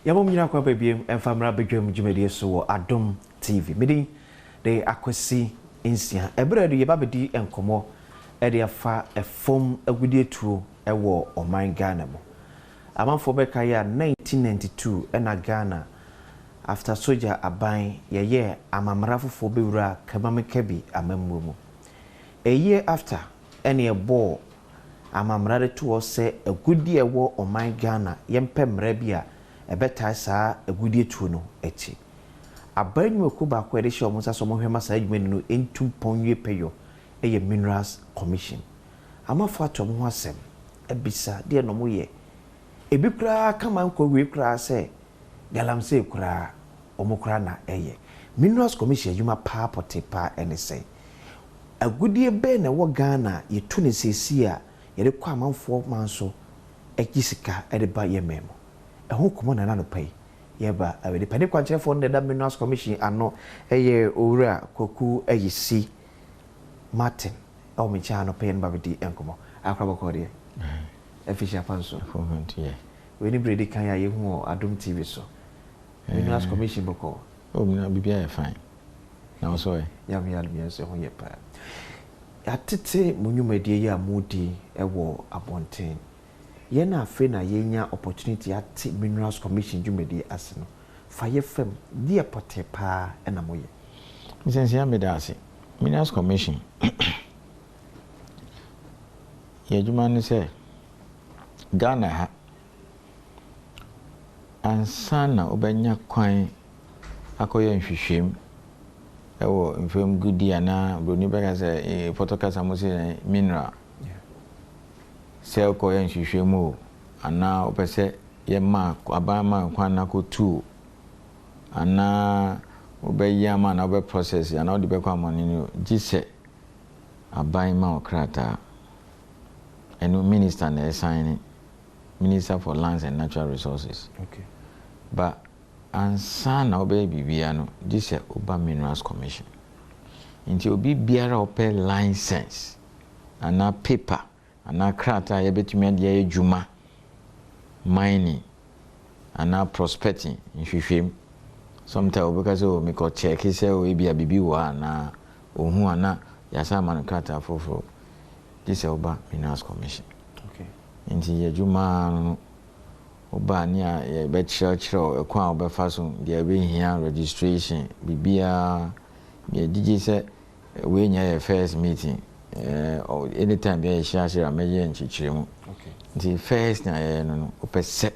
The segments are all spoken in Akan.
Yamom nyina kwa babiem emfamra bedwam dwumadi so wo Adom TV. Medi de akwasi insia. Ebra de yeba bedi enkomo e de afa efom agudie tuo e wo oman Ghana mo. Amanfo beka ya 1992 ena Ghana after soldier aban ye amamra fofo bewura kabamekabi amammu mu. A year after ene ebo amamra de to se agudie wo oman Ghana yempemra bia ebeta saa agudie tuo no echi aban weku ba kwa de hye omusa so mo hwema saa adwuma no entum ponwe peyo eye minerals commission amafo atom ho asem ebisa de no mo ye ebi kura kama nko we kura se galamse kura omukura na eye minerals commission adwuma pa potepa ene se agudie be na wo Ghana ye tu ne sesi a ye de kwa amanfo manso egisika e de ba ye memo eho komo na no pai yeba awede pade kwankyerefo no da minerals commission ano eye owura koku ayisi Martin o me cha no pai no babedi enkomo akrabako de efisha panso comment ye we ni bredi kan ya ye hu Adom TV so minerals commission boko o mina bibia fine na so ya me se ho ye pa atete munyumadie ya mudi ewo abonten ye na afe na yenya opportunity at minerals commission dwumadi ase no fa ye fam dia potepa na moye nsensia medase minerals commission ye dwuma no se Ghana ha ansana obanya kwan akoye nhwehwem ewo mfem gudi ana broni beka se photocast amose mineral sel ko yen hwehwemu ana opese ye ma abama kwan na ko tu ana obeya ma na obe process ana odi be kwa money no gise aban ma okrata enu minister na sign Minister for Lands and Natural Resources. Okay. But ansa na obe bibia no gise oba Minerals Commission nti obi biara ope license ana paper ana krata ye betumi ade ye dwuma mining ana prospecting nhwehwem sometimes because o me ko check say o bia bibi wa na ohu ana yasa man krata foforo this oba Minerals Commission. Okay. Nti ye dwuma no oba ni a ye be chiro ekwa obefa so de be hia registration bibia ye digi say we nya ye first meeting anytime be share meje nchichiremu. Okay. The first na no opese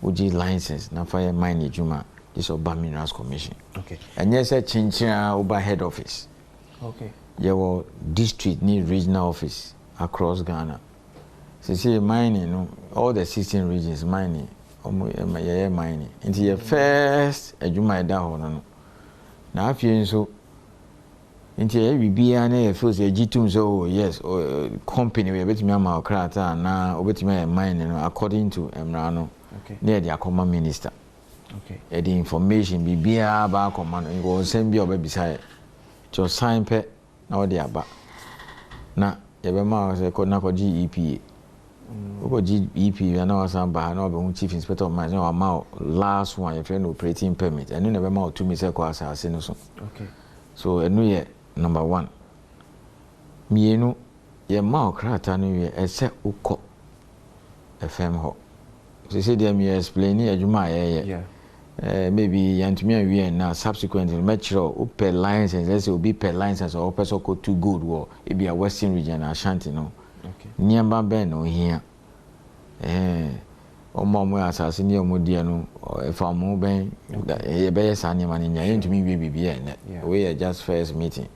oji license na fire mine juma this oba Minerals Commission. Okay. And yes chinchina oba head office. Okay. Your district need regional office across Ghana. So see mining no all the 16 regions mining mining into your first ejuma da ho no na afie nso nti e bibia na e feel say gitum so yes company we betimi ama okrata na obetimi mine no according to emra no okay near the akoma minister okay e the information bibia ba akoma no ngo nsem bia obebisa to sign pe na odi aba na ye be ma say ko na ko GEPA uko GEP na wasamba na obe chief inspector of mines na ma last one your friend operating permit enu na be ma to me say ko asase no so okay so enu ye number 1 mienu ye ma okrata no ye ese uko FM ho so say dem you explain adwuma ye maybe yantumi awie na subsequently metro upper license let's say obi per license or person ko too good wo e be a western region Ashanti no okay niamba ben no hia omo asase ni omodie no efa mo ben e be yes ani man nya yentumi wie bibia ne we just first meeting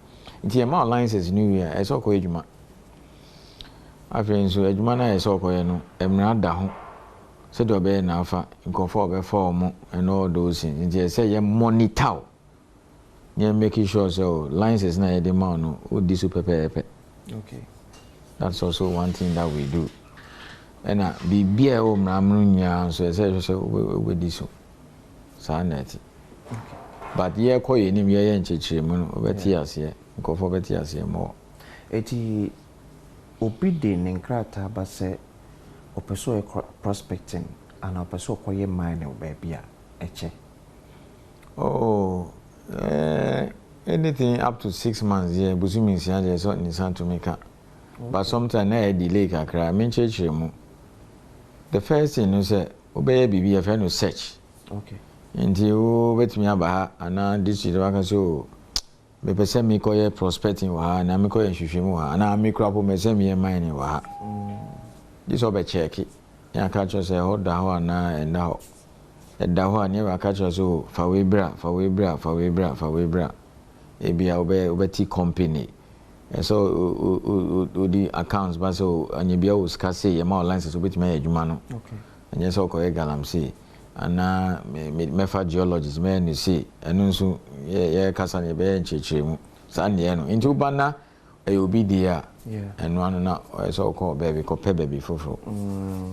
nti ma license new year e so ko edwuma afenso edwuma na e so ko ye no emra da ho se do be na afa nkofo be form and all those things nti say ye monitor ye making sure so license na ye de ma no o di super pepe. Okay. That's also one thing that we do. And bibia o mramru nya so say we di so sa net. But ye ko ye nim ye nchechiremu no obeti ase nkofo beti ase mo eti obi de nenkrata ba se opeso prospecting and opeso koye mine o ba bia eche? Oh, anything up to 6 months, yeah, busumi nsia je so nisan to make up. But sometimes I delay kakra. Me chechire mu. The first thing you say, obey bibi a friend search. Okay. Nti o betimi aba ha ana district waka so me pese me koye prospecting wa ha na me koye hwehwemu ha na me kura po me se me mine wa ha. This obe check it. Ya ka cho say ho da ho na enda ho. Eda ho ani wa ka cho so fa we bra. Ebi obe ti company. So the accounts but so anyibia wo ska say ye ma license obetimi adwuma no. Okay. Anya so koye galamsey. Ana me geologist me ni see enu nso ye kasa ne be nchechiremu sa ne no nti uba na e obi dia enu anu na so call baby ko pe baby foforo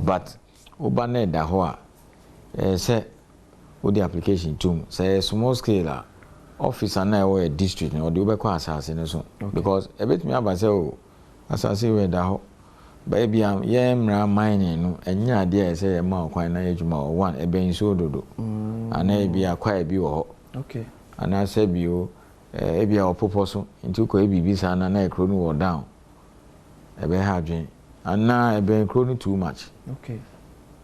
but uba na da ho a say o the application tum say small scale office na e district no de ube ko asase ne so because e betimi aba say o asase we da ho baby am ye mra mining no enya ade e say ye ma kwan na adwuma o one e ben so dodo ana e bi akwa e bi wo ho okay ana say bi o e bi a opoposo nti ko e bibi sa na e kro no wo down e be ha dwen ana e ben kro no too much okay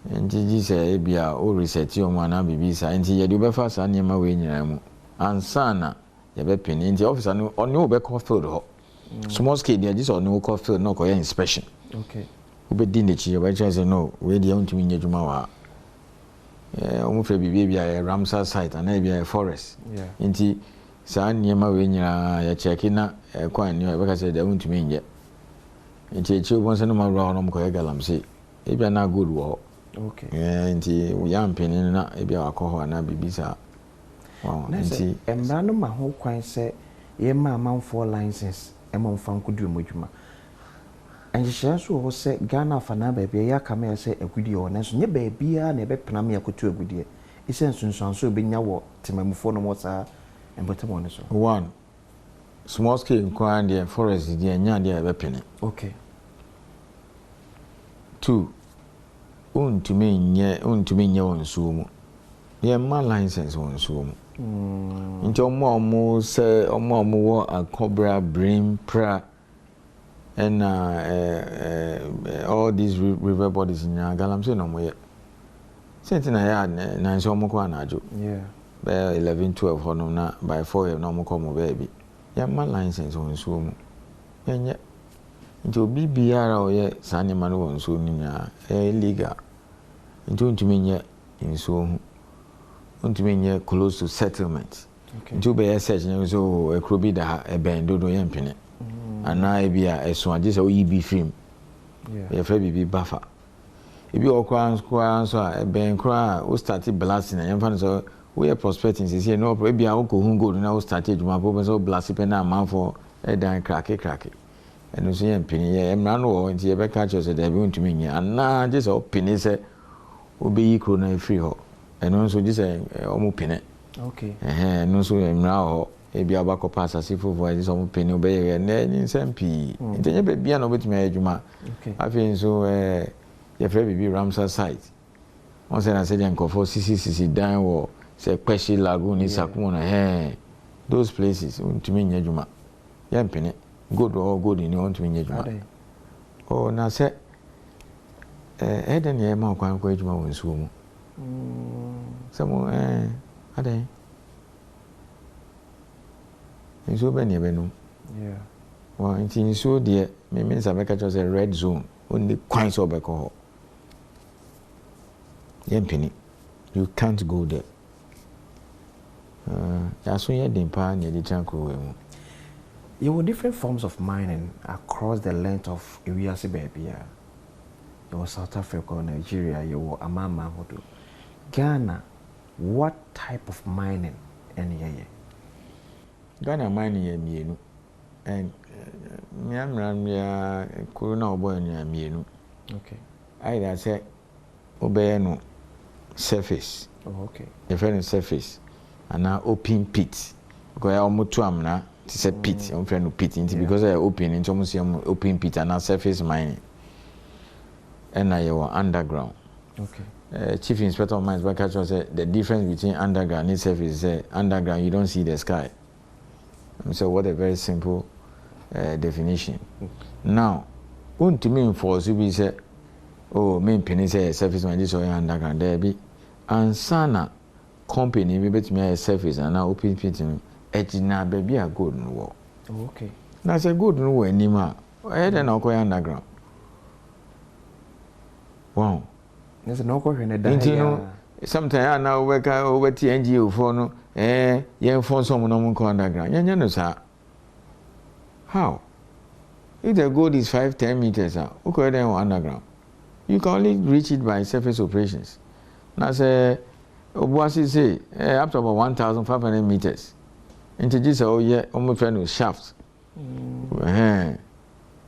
nti ji say e bi a o research o ma na bibi sa nti ye de be fa sa nyema we nyina mu ansa na ye be pin nti officer no oni o be call field ho small scale dey just on no call field no ko inspection. Okay. Ube dinde chi ba cha say no we dey want to nya djuma wa omo fe bibia bia Ramsar site and bia forest. Yeah. Nti sa nyema we nyira ya check na kwan ni ba ka say dey want to nya. Nti chi obon say no ma ro no ko galamsey. E bia na good wo. Okay. Nti we am penin na e bia akọ na bibisa. Wow. Nti emra no ma ho kwan say ye ma manfo license e ma mfa nkodu emodwuma. And she so was say Ghana for now, baby. Ya come here say a good year, and so nye baby a nebe penami akutu a good year. It's so be nyawo timamufo no what's and better one so. One small scale inquiry the forest the nya the ebe okay. Two untumi nye wonsuo mu. Ye ma license wonsuo mu. Nti omo say omo wo akobra brim pra and all these river bodies in Galamsey no more. Since I had nine so much yeah. By 11, 12 honor na by 4 no more come baby. Yeah, my license on swim. And yet into BBR or ye Sanya Manu on Sunia, legal. Into me yet in so to me close to settlement. Okay. To be a search so a crowby that a band do yampin. And I be a so just a EB film. Yeah, a baby buffer. If you are crying, so a band cry, who started blasting and infants, so we are prospecting. Say, no, maybe I will go who go now started my purpose of blasting a man for a dime cracky. And you see, and penny, and run over into a back catchers that they want to me. And now just all penny say, will be equal na free ho. And also just a almost penny. Okay. And also now. Ebi abako pass as if for this some penny obey and then SMP. Ntenye be no betime adwuma. Okay. Afin so your friend be Ramsar site. Once I said nkofo CCCC dan wo say Kweshi Lagoon ni Sakumo na those places untumi nya adwuma. Ya mpene good or good ni untumi nya adwuma. Oh na say eden ye ma kwan kwa adwuma wonsuo mu. Samo adan so many no. Yeah. Well, in so dear, me means I make a red zone. Only quite so back home. Yempini, you can't go there. That's when you're dimpa near the Janko. You were different forms of mining across the length of Iriasi baby. You were South Africa, Nigeria, you were Amama Hodu. Ghana, what type of mining any year? Ghana mining ye mienu and miamra corona obo nya mienu. Okay. I say obey no surface. Oh, okay. The friend surface and now open pit. Because I almost to amna it's a pit. I'm friend no pit into because I open into almost open pit and now surface mining. And I were underground. Okay. Chief Inspector of Mines back said the difference between underground and surface is underground you don't see the sky. So what a very simple definition. Now, want to mean for be say, oh, main penny say surface mine this or underground there be, and sana company maybe to me a surface and now open pit ejina baby a good no work. Okay. Now say good no work anymore. I then I'll go underground. Wow. There's no question that you know, sometimes I now work over TNGO for no, yeah, for someone on underground. Yeah, no, sir. How? If the gold is 5-10 meters out, who could then underground? You can only reach it by surface operations. Now, say, Obuasi say, up to about 1,500 meters. Introduce, oh, yeah, almost friend with shafts. Now,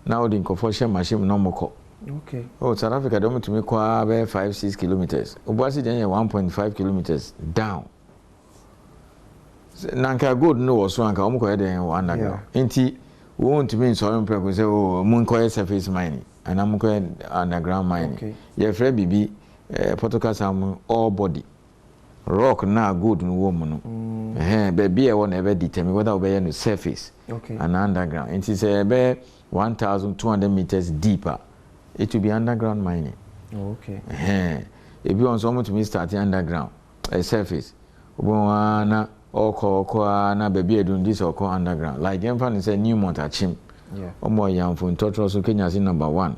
the conformation machine no more. Okay. Oh, South Africa don't to make 5-6 kilometers. Obuasi then 1.5 kilometers down. Nanka good no so anka omo ko then underground. Enti we want to mean so on say oh mun ko surface mining and am ko underground mining. Okay. Ye frɛ bibi protocol sam all body. Rock na good no wo mu no. Baby e won e be determine whether we no surface and underground. Enti say be 1,200 meters deeper. It will be underground mining. Okay. If you want someone to be starting underground, a surface, na oko na baby doing this oko underground. Like them fan say Newmont Achim. Yeah. Omo young for total so Kenya is number 1.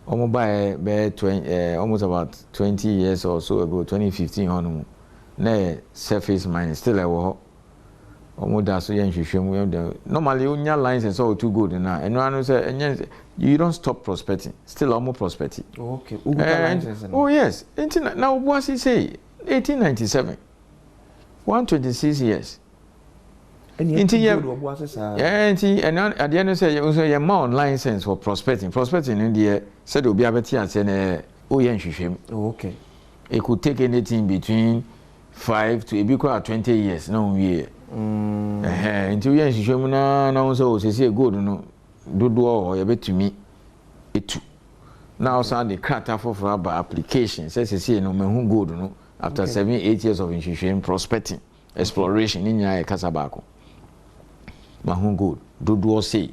Omo by 20 almost about 20 years or so ago, 2015 on na surface mining still a wo. Omo da so yen hwehwem normally unya license all too good na eno say you don't stop prospecting still almost prospecting. Okay. Oh yes, now what he say 1897 126 years and at the end say you more license for prospecting in the said obi abeti ase na o yen hwehwem. Okay. It could take anything between 5 to maybe 20 years no we until yen hwehwem na so say good no dodo o ye betumi etu now so the crata for application say no mehu good no after 7-8 years of hwehwem prospecting exploration in ya kasabako mahu good dodo say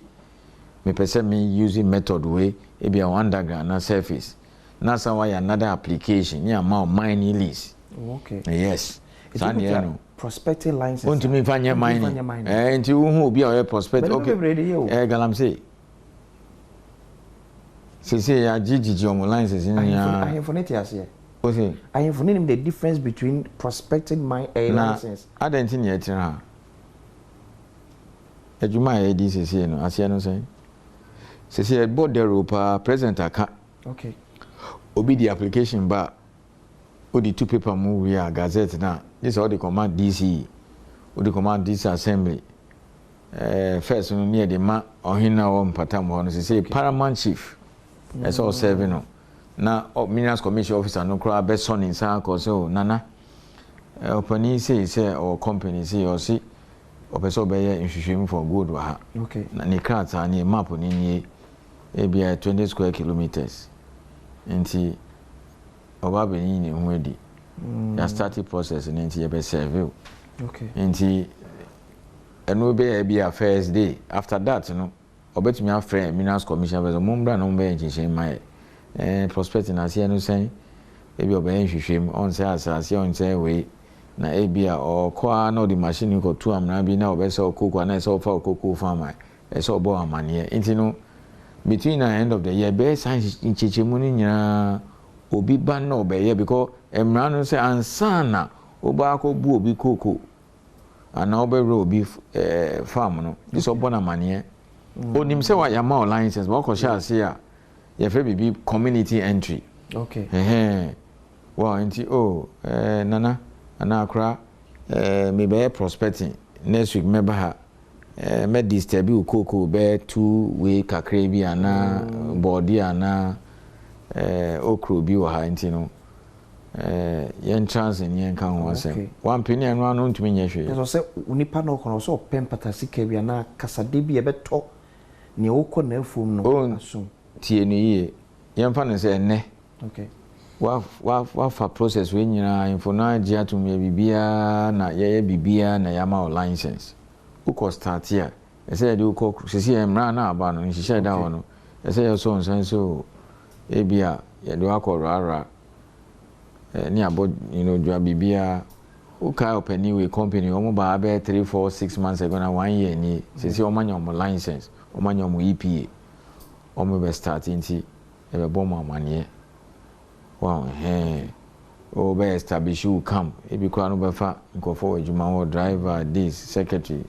me person me using method way e be underground na surface na some why another application ya ma mining lease. Okay. Yes. Sanye prospecting license. Want to me fanya mining. Nti wo hu obi a prospect okay. Galam say. Say ya gigi omo license in ya. I informete ase. O say. I informate him the difference between prospecting my license. Adentin ye tira. Ejuma e di say no ase no say. Say board the ropa present aka. Okay. Obi the application ba o the two paper move we are gazette na this all the command DC o the command DC assembly first no near the ma ohina wo mpatam ho no say paramount chief that's all serving no na minerals commission officer no kra be son in san ko so nana opani say or company say or see opeso be ye nhwehwem for good wa ha. Okay. Na ni krata ni map ni nie e bia 20 square kilometers nti oba be ni hu edi ya start process nti ye be serve. Okay. Nti eno be bia first day after that no obetumi afre minerals commission be mumbra no be nchichen mai prospecting ase no sen e bia oba nhwehwem on say asase on say we na e bia o kwa na the machine ko tu amna bi na obe say okoko na say ofa okoko farm e say obo amane nti no between the end of the year be science nchichemu ni nyina obi ba na obeye because emra no say ansana oba ko bu obi koko ana obere obi farm no this obona mane onim say wa yama license ba ko sha say a ye fe bibi community entry. Okay. Wow nti nana ana akra me be prospecting next week me ba ha me disturb ukoko be 2-way kakra bi ana body ana okro bi wa ha nti no yen chance yen kan ho asem one penny anu anu ntumi nye hwe so say unipa no kono so pem patasi ka bi ana kasade bi e beto ne okọ na afum no asum tie no yie yen fa no say enne okay wafa process we nyina info na gye atum ya bibia na ye bibia na ya ma license uko start here ese de uko sisi emra na aba no nhihye da ho no ese ye so nsan so ebia ye de akọrara ni abo dwa bibia uka open we company omo ba be 3 4 6 months ago na 1 year ni sisi o manya o license o manya o EPA o mo be start nti e be bom amane. Wow, hey. Oh, be establish you come. If you can't over go forward, you my driver, this secretary,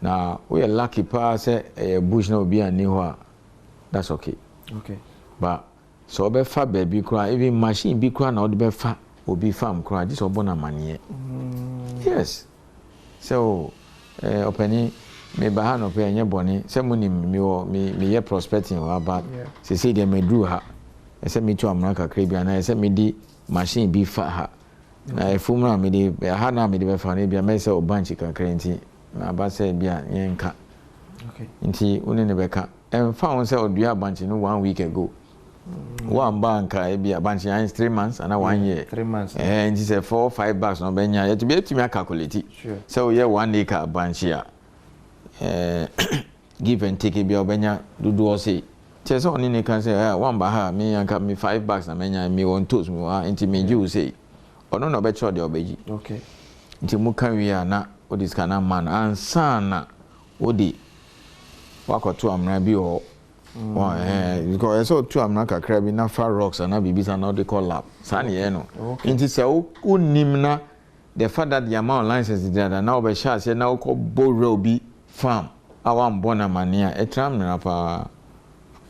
Now we are lucky pass a bush no be a new. That's okay. Okay. But so be fa baby cry, even machine be cry now be fa or be farm cry. This or bona money. Yes. So opening me bahan of pay bonny. Some money me prospecting about. Say they may do her. I said me to America Caribbean. I said me di machine be fat ha. Na efumra me di ha na me di be fa na bia me say o banchi kakra nti na ba say bia yenka. Okay. Nti une ne beka. Em fa won say odua banchi no 1 week ago. One banka e bia banchi 3 months and 1 year. 3 months. Nti say 4 or 5 bucks no benya. You to be able to calculate. Sure. So yeah 1 acre banchi a give and take bia obenya dudu o say so only can say one baha me and me $5 na menya me on toast me into me you say or no be sure the obeji. Okay. Into mu kan wi na o this kana man ansa na o di wakoto amra bi o because so to amra kakra bi na far rocks and na bibisa na they call lab san ye no into say o nim na the fact that the amount license there na o be sha say na o ko borrow bi farm awan bona mania e tram na pa.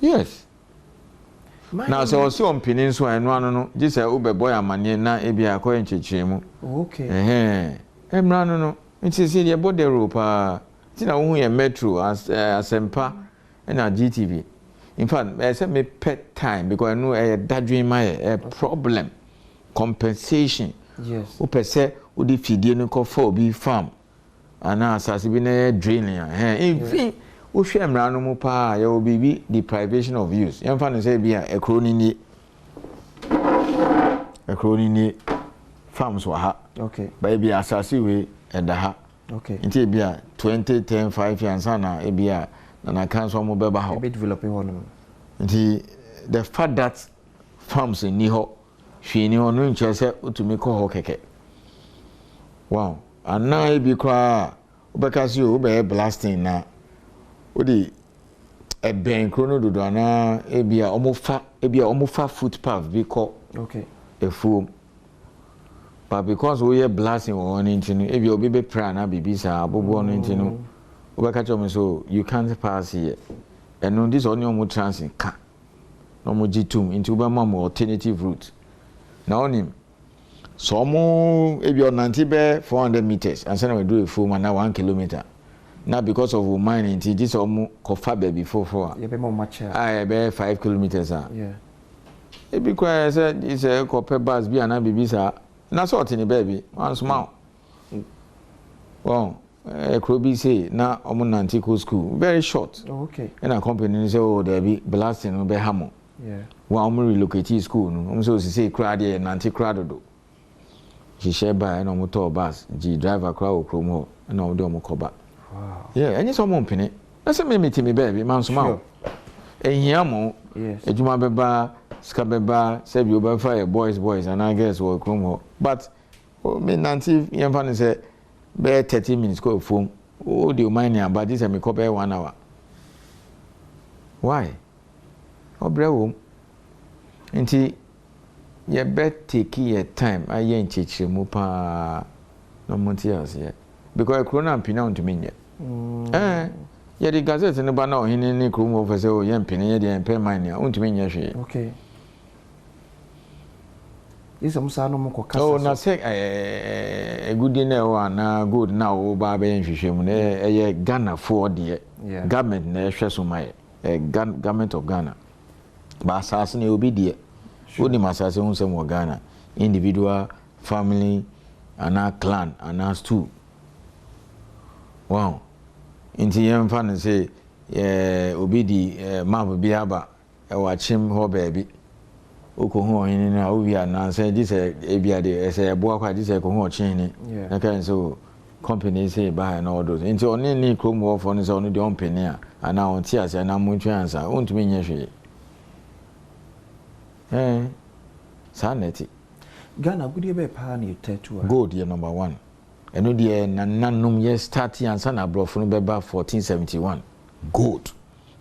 Yes. Now so also on peninsula and one no just say ube boy amane na e bia ko enchechemu. Okay. Emra no nti say the body rope ti na wo ye metro as asempa na GTV. In fact, I say me pet time because I know that dream my problem compensation. Yes. O pese o di fidie no ko for obi farm ana asase bi na draining in o hwe mra no mu pa ya obibi deprivation of use yemfa no say bia ekroni ni farms wa ha. Okay. Ba bia asase we eda ha. Okay. Nti bia 2010 5 years na e bia na kan so mo beba ha. Be developing one. Nti the fact that farms ni ho hwe ni ho no nche se otumi ko ho keke. Wow. Ana e bi kwa obekasi o be blasting na odi e ben krono dodo ana ebia omofa footpath bi ko. Okay. E fuom. But because we are blasting on intinu ebia obi be pra na bibisa abobo on intinu obeka chome so you can't pass here. And on this only omo transit ka no mo gitum into ba mo alternative route. Now onim so mo ebia nanti be 400 meters and say we do a full na 1 kilometer. Now because of mining, this almost coffee baby before. You be more much. I be 5 kilometers. Yeah. It because it's a copper bus be an abibisa. Na sort in baby. One small. Well, a crowby say na omunantico school. Very short. Oh, okay. And a company say oh there be blasting no be hamo. Yeah. One relocate school no. So say crowd and anti-crowd. She share by no motor bus. G driver crowd chromo and all do mo koba. Wow. Yeah, and it's all penny. That's a me baby, man. Small. And yamo, yes. A juma beba, scabeba, said you by fire, boys, and I guess we'll come. But, me Nancy, young fan said, bear 30 minutes go phone. Oh, do you mind here? But this I may copy 1 hour. Why? Oh, bro, and you bet take your time. I ain't teach you, Mupa, no Montias yet. Because I couldn't pin to me yet. Yeah, the gazette in the banner in any room over so young penny and pay mine. To me, okay. This is oh, now say a good dinner and good now, Barbie and Shishim, a Ghana for the government, my government of Ghana. But assassin will be dear. Only my assassin, some more Ghana, individual, family, and our clan, and us too. Wow. Inti yem fan say obi di map bi aba e wa chim ho baby oko ho yin na o wi ana say this ebia de say ebo akwa this ko ho chin ni na kan so company say buy na all those nti oni ni krom wo for ni say oni de on penny a ana on ti ase na mu ntwe ansa on tumi nye hwe sa neti Ghana good be pa na tattoo gold ye number 1 eno de nananum ye start ansa na brofo no be ba 1471 gold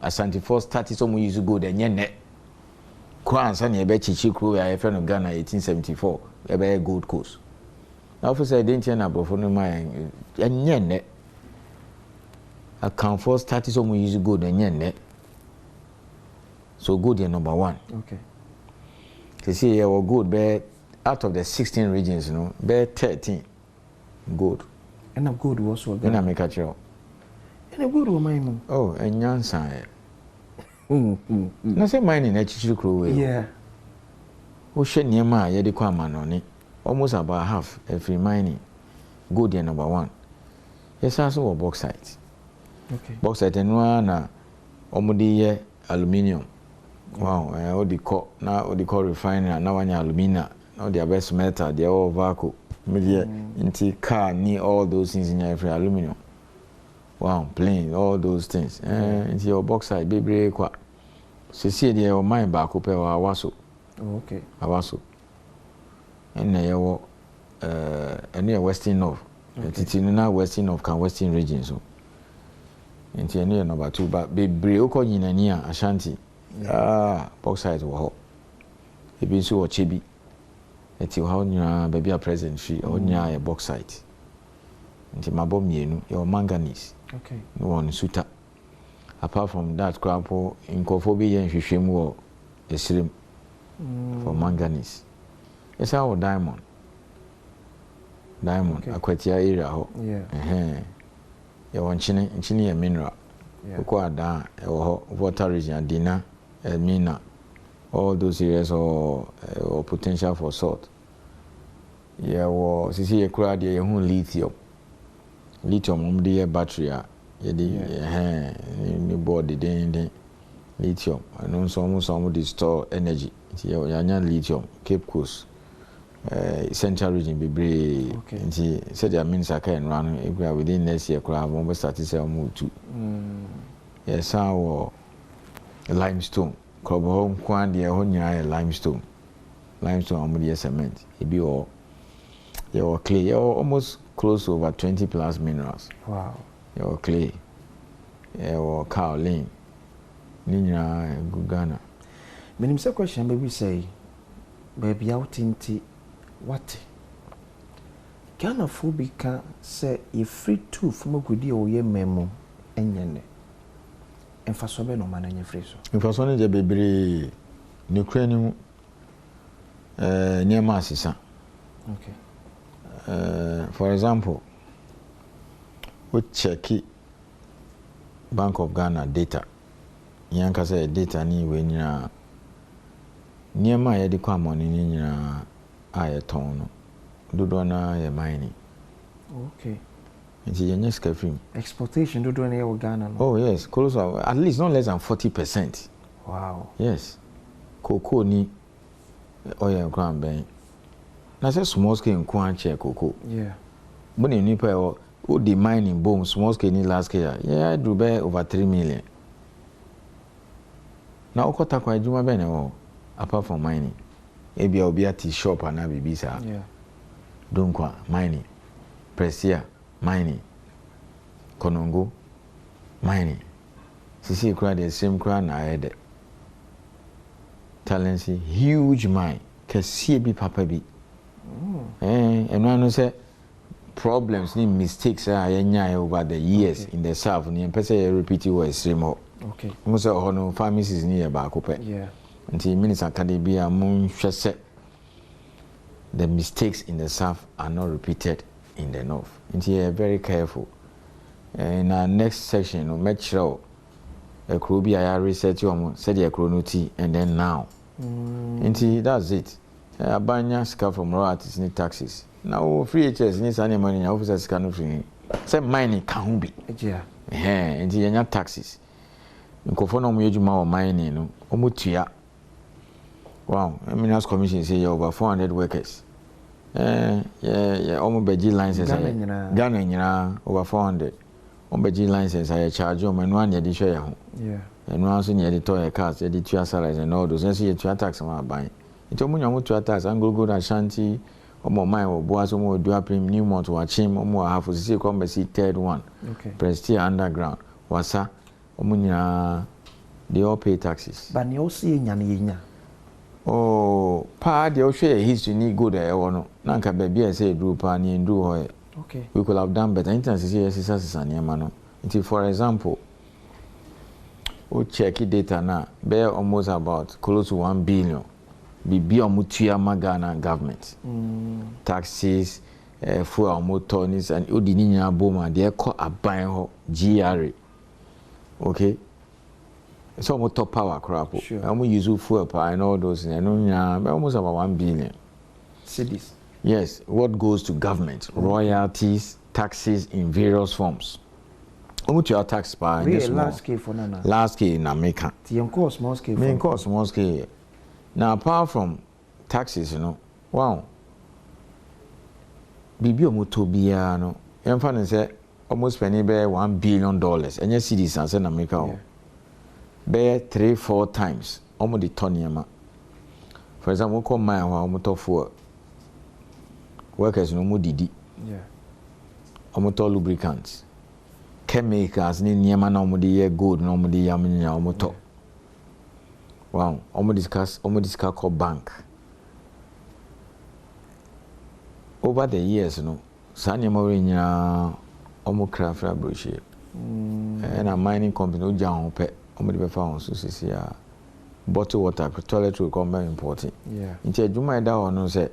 Asante for start so mu use gold enye ne kwa ansa na ebe chichi kro ya efe no Ghana 1874 ebe gold coast na officer identity na brofo no ma enye ne account for start so mu use gold enye ne so gold ye number 1 okay to see here gold be out of the 16 regions be 13 gold and gold was so Ghana make a show and gold wo man oh enyansa na say mining na chichiri kro we yeah wo hwe niema ye de kwa manoni almost about half every mining gold ye number 1 yes also wo bauxite okay bauxite no na omudi ye aluminium wow odiko na odiko refinery na wanya alumina na the best metal the all vacuum media into car ni all those things in every aluminium wow plane all those things into your bauxite bebre kwa so see the your mine back up awaso okay awaso and na your any western north titi na western north can western region so into any number 2 but bebre okọ nyinani a Ashanti bauxite wo ebi so wo chebi eti wo nya baby a present free onya e bauxite nti mabo mienu your manganese okay no one suta apart from that crapo inkofo bi yen hwehwem wo esirem for manganese it's our diamond okay. Akwatia area ho ya wonchine ya mineral ko ada e wo ho water region dina mina all those areas or potential for salt sisi ye kura de ye hu lithium umdi ye battery a ye di ni board de lithium and some de store energy ye nya lithium Cape Coast central region bebre nti said ya means aka en run e within next year kura mo start say mo tu yes our limestone Kobo kwan de ho nyina limestone amudi cement ebi o your clay you're almost close to over 20 plus minerals wow your clay your kaolin ninya Ghana menim say question baby say baby out inti what Ghana fo bi ka say if free two from gudi o ye memo enyene emfaso be no mananye free so emfaso ne je bebre ne krani mu niema asisa okay for example we check Bank of Ghana data yanka say data ni we nyina niema ye de kwa money ni nyina aye ton no dodo na ye mining okay nti yenye skafim exportation dodo na ye Ghana no oh yes close at least not less than 40%. Wow yes cocoa ni oil ground ben na say small scale nko anche cocoa yeah but ni nipa o the mining boom small scale ni large scale yeah do be over 3 million na okota kwa adwuma ben e apart from mining ebia obi ati shop ana bibisa yeah donkwa mining Presia mining Konongo mining sisi kura the same kura na ayede Talensi huge mine kesi bi papa bi eno anu say problems ni mistakes ayenya over the years in the south ni empese ye repeat was extreme okay mo say no pharmacies ni ye ba akopɛ yeah nti minister academia mun hwese the mistakes in the south are not repeated in the north nti you are very careful in our next section no make sure a crew be a research you said the chronology and then now nti that's it abanya sika from royalties ni taxes now free HS ni sane money na officers sika no free say mining can be yeah nti yenya taxes nkofo na mo yedwuma o mining no omutua Wow, Minerals Commission say over 400 workers. Almost beji license. Ghana over 400. On beji license, I charge you and one year the share. Yeah. And once in the toy cars, the two salaries and all those. And see a tax on my buying. It's almost to tax and go to Ashanti. Or more mine or boys or more duaprim new month to watch him or more half of the sea come see third one. Okay. Prestige underground. Wasa Omunya they all pay taxes. But you see nyanya. Oh, pa they all share history need go there or no. Nanka baby I say do pa ni do ho. Okay. We could have done better. Instance is yes is mano. Until for example, we check data now, bear almost about close to 1 billion. Be omutua Ghana government. Taxes, fuel motorists and udininya boma they call a buying ho GRA. Okay. So almost top power crap. Sure. And we use fuel power and all those and almost about 1 billion. Cities. Yes, what goes to government, royalties, taxes in various forms. Almost your tax power. Really large scale for Nana. Large scale in America. The small scale. Main cost small scale. Now apart from taxes, you know, wow. Bibi omotobiya no. Yemfa say almost spending $1 billion. And your cities and say America. Bear 3-4 times. Almost the ton yama. For example, come my almost for workers no more didi. Yeah. Almost lubricants. Chemicals ni nyama na almost the gold na almost the yam na almost. Wow, almost discuss called bank. Over the years, no, Sanya Morinya almost craft brochure. And a mining company, no jam pet, almost be found so see bottled water, toilet will come very important. Yeah. Instead, you might down no say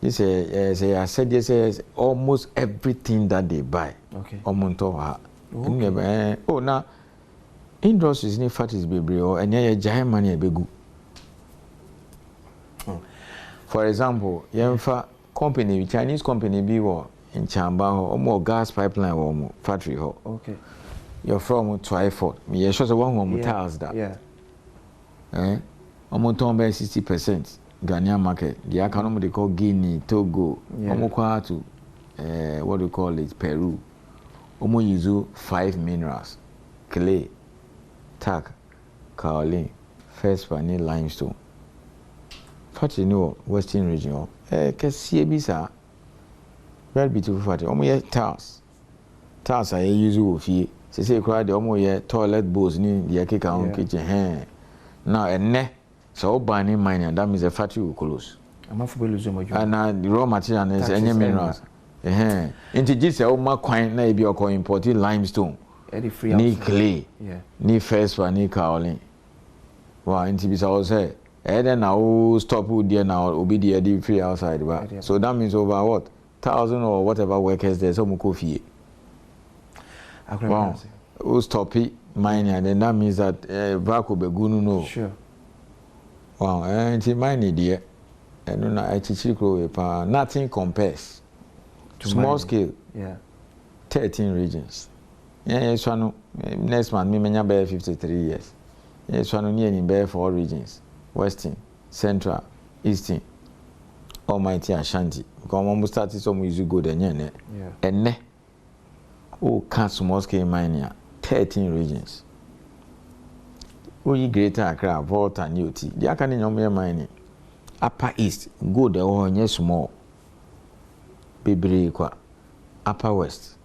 this I said this almost everything that they buy. Okay. Almost oh now. Industries ni factories baby or and yeah giant money begu. For example, yemfa company Chinese company be wo in Chamba or more gas pipeline or more factory ho. Okay. You're from Twyford. Me you sure one more tiles that. Yeah. Almost 60% Ghanaian market. The economy they call Guinea, Togo, almost to what do you call it, Peru. Almost use 5 minerals. Clay, tack, kaolin, feldspar, limestone. Factory no Western region. Kesiye bisa. Very beautiful factory. Omo ye tiles. Tiles are use ofie. Say cry the omo ye toilet bowls ni the keka on kitchen. Now enne so ban in mine that means the factory will close. I'm afraid to lose my job. And the raw material is any minerals. Into this o ma kwan na e bi o imported limestone. Ni clay, ni feldspar, ni kaolin. Wow, into bisa o say, then now stop there now, obi the free outside. So that means over what 1,000 or whatever workers there, some coffee. Wow, who stop it mining, and then that means that back will be good no. Sure. Wow, and it's mining there, and no, nothing compares to small scale. Yeah, 13 regions. Yes, one next month, me menya bear 53 years. Yes, one near in bear 4 regions: Western, Central, Eastern, Almighty Ashanti. Because when we started, some use go there, yeah. And ne, oh, can't small scale mining, 13 regions. Oh, you Greater Accra, Volta, and UT. The Akani Yomia mining, Upper East, go there, oh, yes, small. Baby, Upper West.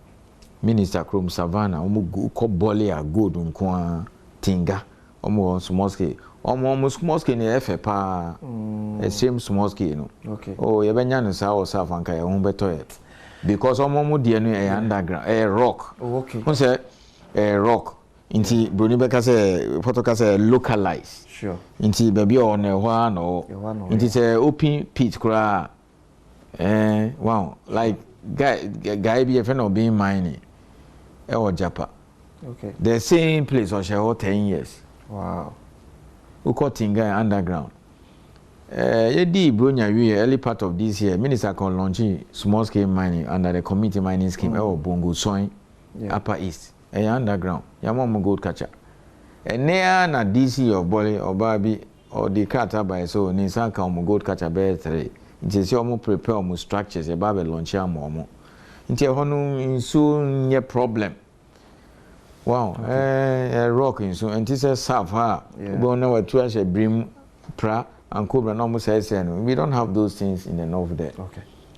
Minister Krom Savannah, omo ko bole a gold nko tinga, omo small scale. Omo small scale ni efe pa. Same small scale no. Okay. Oh, ye benya no sa o sa fanka ye ho beto ye. Because omo die no e underground, rock. Oh, okay. Won say rock. Inti broni beka say photo say localize. Sure. Inti baby o na ho no. Inti say open pit kura. Wow, like guy be a friend of being mining. Or Japa. Okay. The same place on Shao 10 years. Wow. Who caught Tinga underground. Early part of this year, Minister can launching small scale mining under the community mining scheme. Bongo Soin, Upper East. Underground. Yamamo gold catcher. And near na DC or Bolly or Barbie or the cat by so ni sanka omo gold catcher be 3 nti se omo prepare omo structures e ba be launch am omo nti e hono nso nye problem wow rock nso nti se serve ha go na watu a brim pra and cobra no mo say no we don't have those things in the north there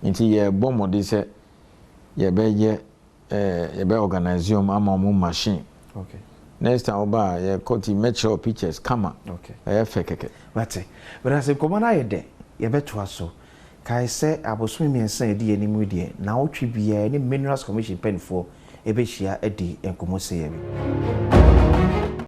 nti ye bomodi se ye be organizium ama mo machine next time oba ye cut make sure pictures kama fekeke but as komo na ye de ye beto aso kai se abosom miensa edi enimu de na otwe bia ni minerals commission pen for ebe hia edi enkomo se ye bi